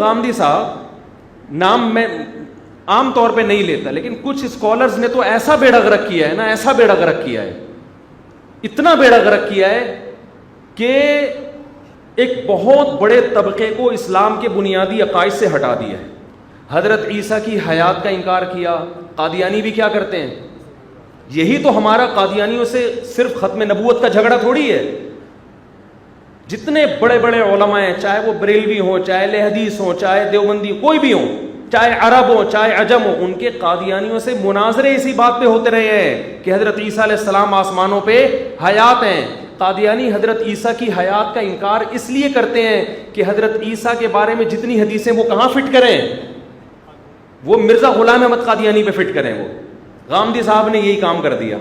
غامدی صاحب نام میں عام طور پہ نہیں لیتا, لیکن کچھ اسکالرز نے تو ایسا بیڑا غرق کیا ہے نا, ایسا بیڑا غرق کیا ہے, اتنا بیڑا غرق کیا ہے کہ ایک بہت بڑے طبقے کو اسلام کے بنیادی عقائد سے ہٹا دیا ہے. حضرت عیسیٰ کی حیات کا انکار کیا. قادیانی بھی کیا کرتے ہیں, یہی تو ہمارا قادیانیوں سے صرف ختم نبوت کا جھگڑا تھوڑی ہے. جتنے بڑے بڑے علماء ہیں, چاہے وہ بریلوی ہوں, چاہے اہل حدیث ہوں, چاہے دیوبندی, کوئی بھی ہوں, چاہے عرب ہوں, چاہے عجم ہوں, ان کے قادیانیوں سے مناظرے اسی بات پہ ہوتے رہے ہیں کہ حضرت عیسیٰ علیہ السلام آسمانوں پہ حیات ہیں. قادیانی حضرت عیسیٰ کی حیات کا انکار اس لیے کرتے ہیں کہ حضرت عیسیٰ کے بارے میں جتنی حدیثیں وہ کہاں فٹ کریں, وہ مرزا غلام احمد قادیانی پہ فٹ کریں. وہ غامدی صاحب نے یہی کام کر دیا.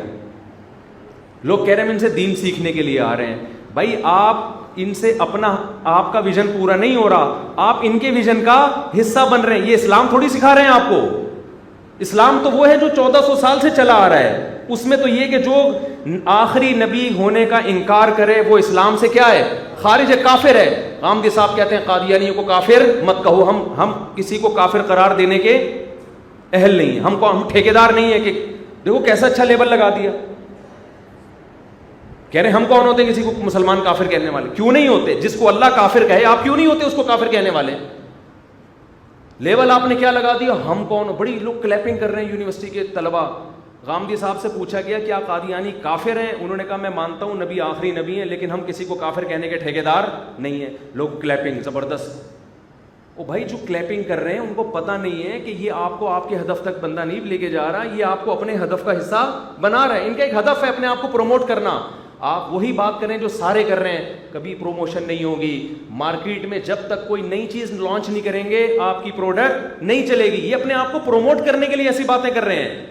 لوگ کہہ رہے ہیں ان سے دین سیکھنے کے لیے آ رہے ہیں. بھائی آپ ان سے اپنا, آپ کا ویژن پورا نہیں ہو رہا, آپ ان کے ویژن کا حصہ بن رہے ہیں. یہ اسلام تھوڑی سکھا رہے ہیں آپ کو. اسلام تو وہ ہے جو 1400 سال سے چلا آ رہا ہے. اس میں تو یہ کہ جو آخری نبی ہونے کا انکار کرے وہ اسلام سے کیا ہے, خارج ہے, کافر ہے. غامدی صاحب کہتے ہیں قادیانیوں کو کافر مت کہو, ہم کسی کو کافر قرار دینے کے اہل نہیں ہیں, ہم ٹھیکیدار نہیں ہیں. کہ دیکھو کیسا اچھا لیبل لگا دیا. کہہ رہے ہم کون ہوتے ہیں کسی کو مسلمان کافر کہنے والے؟ کیوں نہیں ہوتے؟ جس کو اللہ کافر کہے آپ کیوں نہیں ہوتے اس کو کافر کہنے والے؟ لیبل آپ نے کیا لگا دیا, ہم کون ہو. بڑی لوگ کلیپنگ کر رہے ہیں یونیورسٹی کے طلبا. غامدی صاحب سے پوچھا گیا کیا قادیانی کافر ہیں؟ انہوں نے کہا میں مانتا ہوں نبی آخری نبی ہیں, لیکن ہم کسی کو کافر کہنے کے ٹھیکیدار نہیں ہیں. لوگ کلیپنگ زبردست. او بھائی جو کلیپنگ کر رہے ہیں ان کو پتہ نہیں ہے کہ یہ آپ کو آپ کے ہدف تک بندہ نہیں لے کے جا رہا, یہ آپ کو اپنے ہدف کا حصہ بنا رہا ہے. ان کا ایک ہدف ہے اپنے آپ کو پروموٹ کرنا. آپ وہی بات کریں جو سارے کر رہے ہیں, کبھی پروموشن نہیں ہوگی مارکیٹ میں. جب تک کوئی نئی چیز لانچ نہیں کریں گے آپ کی پروڈکٹ نہیں چلے گی. یہ اپنے آپ کو پروموٹ کرنے کے لیے ایسی باتیں کر رہے ہیں.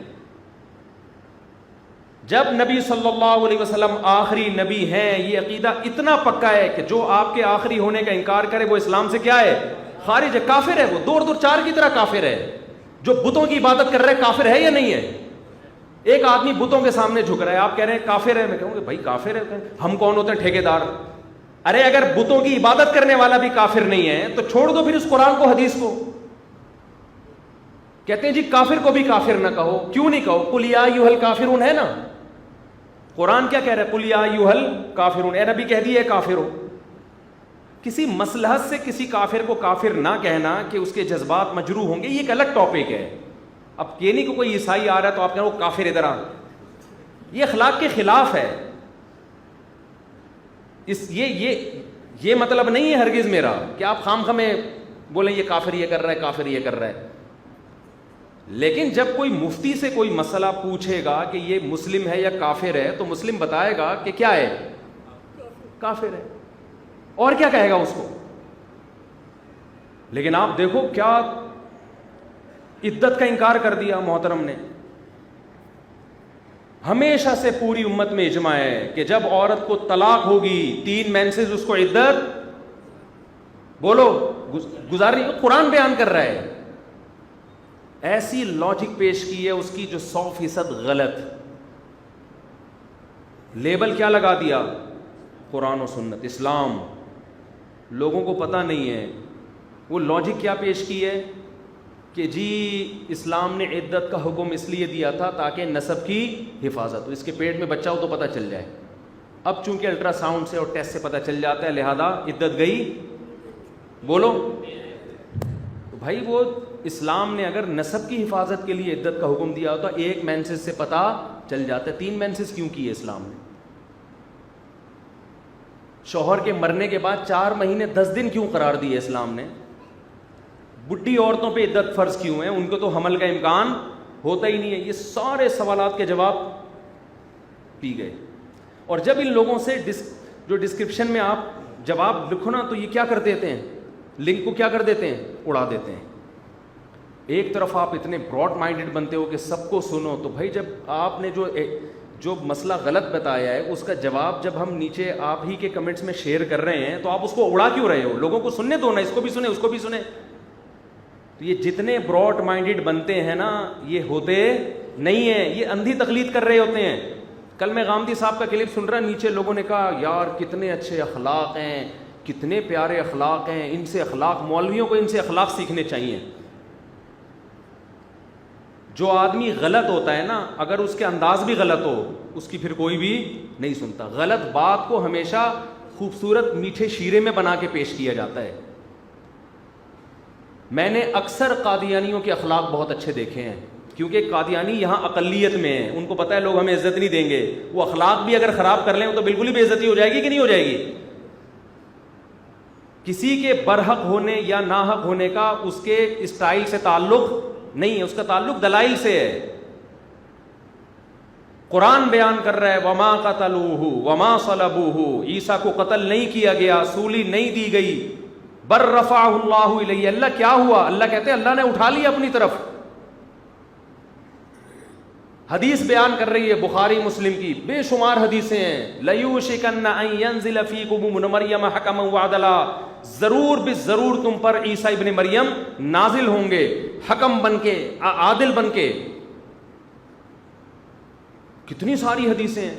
جب نبی صلی اللہ علیہ وسلم آخری نبی ہیں, یہ عقیدہ اتنا پکا ہے کہ جو آپ کے آخری ہونے کا انکار کرے وہ اسلام سے کیا ہے, خارج ہے, کافر ہے. وہ دور دور چار کی طرح کافر ہے. جو بتوں کی عبادت کر رہے ہیں کافر ہے یا نہیں ہے؟ ایک آدمی بتوں کے سامنے جھک رہا ہے, آپ کہہ رہے ہیں کافر ہے. میں کہوں گا بھائی کافر ہے, ہم کون ہوتے ہیں ٹھیکیدار؟ ارے اگر بتوں کی عبادت کرنے والا بھی کافر نہیں ہے تو چھوڑ دو پھر اس قرآن کو, حدیث کو. کہتے ہیں جی کافر کو بھی کافر نہ کہو. کیوں نہیں کہو؟ قل یا ایھا الکافرون ہے نا, قرآن کیا کہہ رہا ہے, قل یا ایھا الکافرون, اے نبی کہہ دیے کافر ہو. کسی مصلحت سے کسی کافر کو کافر نہ کہنا کہ اس کے جذبات مجروح ہوں گے, یہ ایک الگ ٹاپک ہے. اب یہ نہیں کہ کوئی عیسائی آ رہا ہے تو آپ کہہ رہے ہو کافر ادھر آ, یہ اخلاق کے خلاف ہے. یہ مطلب نہیں ہے ہرگز میرا کہ آپ خام میں بولیں یہ کافر یہ کر رہا ہے, کافر یہ کر رہا ہے. لیکن جب کوئی مفتی سے کوئی مسئلہ پوچھے گا کہ یہ مسلم ہے یا کافر ہے تو مسلم بتائے گا کہ کیا ہے, کافر ہے. اور کیا کہے گا اس کو؟ لیکن آپ دیکھو کیا عدت کا انکار کر دیا محترم نے. ہمیشہ سے پوری امت میں اجماع ہے کہ جب عورت کو طلاق ہوگی 3 مینسز اس کو عدت بولو گزارنی. قرآن بیان کر رہا ہے. ایسی لاجک پیش کی ہے اس کی جو 100% غلط. لیبل کیا لگا دیا, قرآن و سنت, اسلام. لوگوں کو پتہ نہیں ہے وہ لاجک کیا پیش کی ہے کہ جی اسلام نے عدت کا حکم اس لیے دیا تھا تاکہ نسب کی حفاظت ہو, اس کے پیٹ میں بچہ ہو تو پتہ چل جائے. اب چونکہ الٹرا ساؤنڈ سے اور ٹیسٹ سے پتہ چل جاتا ہے لہذا عدت گئی. بولو تو بھائی وہ اسلام نے اگر نسب کی حفاظت کے لیے عدت کا حکم دیا ہوتا تو 1 مینسز سے پتہ چل جاتا ہے. 3 مینسز کیوں کیے اسلام نے؟ شوہر کے مرنے کے بعد 4 مہینے 10 دن کیوں قرار دیے اسلام نے؟ بڈھی عورتوں پہ عدت فرض کیوں ہے؟ ان کو تو حمل کا امکان ہوتا ہی نہیں ہے. یہ سارے سوالات کے جواب پی گئے. اور جب ان لوگوں سے جو ڈسکرپشن میں آپ جواب لکھو نا تو یہ کیا کر دیتے ہیں, لنک کو کیا کر دیتے ہیں, اڑا دیتے ہیں. ایک طرف آپ اتنے براڈ مائنڈڈ بنتے ہو کہ سب کو سنو, تو بھائی جب آپ نے جو مسئلہ غلط بتایا ہے اس کا جواب جب ہم نیچے آپ ہی کے کمنٹس میں شیئر کر رہے ہیں تو آپ اس کو اڑا کیوں رہے ہو؟ لوگوں کو سننے دو نا, اس کو بھی سنیں اس کو بھی سنیں. تو یہ جتنے براڈ مائنڈڈ بنتے ہیں نا یہ ہوتے نہیں ہیں, یہ اندھی تقلید کر رہے ہوتے ہیں. کل میں غامدی صاحب کا کلپ سن رہا, نیچے لوگوں نے کہا یار کتنے اچھے اخلاق ہیں, کتنے پیارے اخلاق ہیں، ان سے اخلاق، مولویوں کو ان سے اخلاق سیکھنے چاہیے. جو آدمی غلط ہوتا ہے نا، اگر اس کے انداز بھی غلط ہو، اس کی پھر کوئی بھی نہیں سنتا. غلط بات کو ہمیشہ خوبصورت میٹھے شیرے میں بنا کے پیش کیا جاتا ہے. میں نے اکثر قادیانیوں کے اخلاق بہت اچھے دیکھے ہیں، کیونکہ قادیانی یہاں اقلیت میں ہیں، ان کو پتہ ہے لوگ ہمیں عزت نہیں دیں گے. وہ اخلاق بھی اگر خراب کر لیں تو بالکل ہی بے عزتی ہو جائے گی کہ نہیں ہو جائے گی. کسی کے برحق ہونے یا ناحق ہونے کا اس کے اسٹائل سے تعلق نہیں ہے، اس کا تعلق دلائل سے ہے. قرآن بیان کر رہا ہے وما قتلوہ وما صلبوہ، عیسیٰ کو قتل نہیں کیا گیا، سولی نہیں دی گئی، بر رفعہ اللہ الیہ. اللہ کیا ہوا؟ اللہ کہتے ہیں اللہ نے اٹھا لیا اپنی طرف. حدیث بیان کر رہی ہے بخاری مسلم کی، بے شمار حدیثیں ہیں. لیوشکن ان ینزل فیکم ابن مریم حکما وعدلا، ضرور بالضرور تم پر عیسیٰ ابن مریم نازل ہوں گے حکم بن کے، عادل بن کے. کتنی ساری حدیثیں ہیں.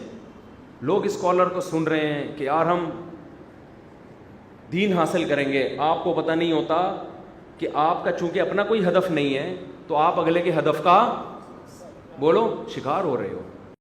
لوگ اسکالر کو سن رہے ہیں کہ یار ہم دین حاصل کریں گے. آپ کو پتہ نہیں ہوتا کہ آپ کا چونکہ اپنا کوئی ہدف نہیں ہے تو آپ اگلے کے ہدف کا بولو شکار ہو رہے ہو.